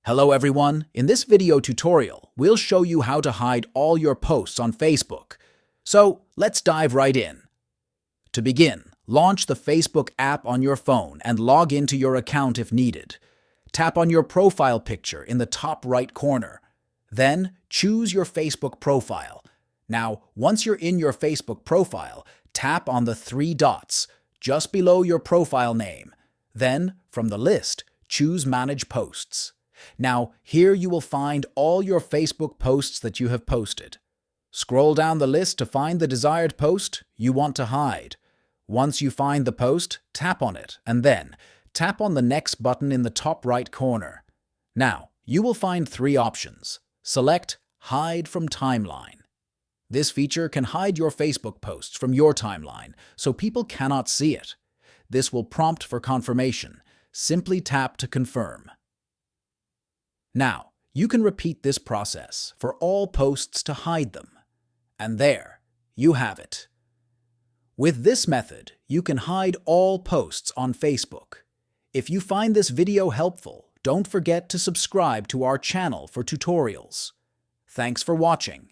Hello everyone, in this video tutorial, we'll show you how to hide all your posts on Facebook. So let's dive right in. To begin, launch the Facebook app on your phone and log into your account if needed. Tap on your profile picture in the top right corner. Then choose your Facebook profile. Now, once you're in your Facebook profile, tap on the three dots just below your profile name. Then, from the list, choose Manage Posts. Now, here you will find all your Facebook posts that you have posted. Scroll down the list to find the desired post you want to hide. Once you find the post, tap on it, and then tap on the Next button in the top right corner. Now, you will find three options. Select Hide from Timeline. This feature can hide your Facebook posts from your timeline, so people cannot see it. This will prompt for confirmation. Simply tap to confirm. Now, you can repeat this process for all posts to hide them. And there, you have it. With this method, you can hide all posts on Facebook. If you find this video helpful, don't forget to subscribe to our channel for tutorials. Thanks for watching.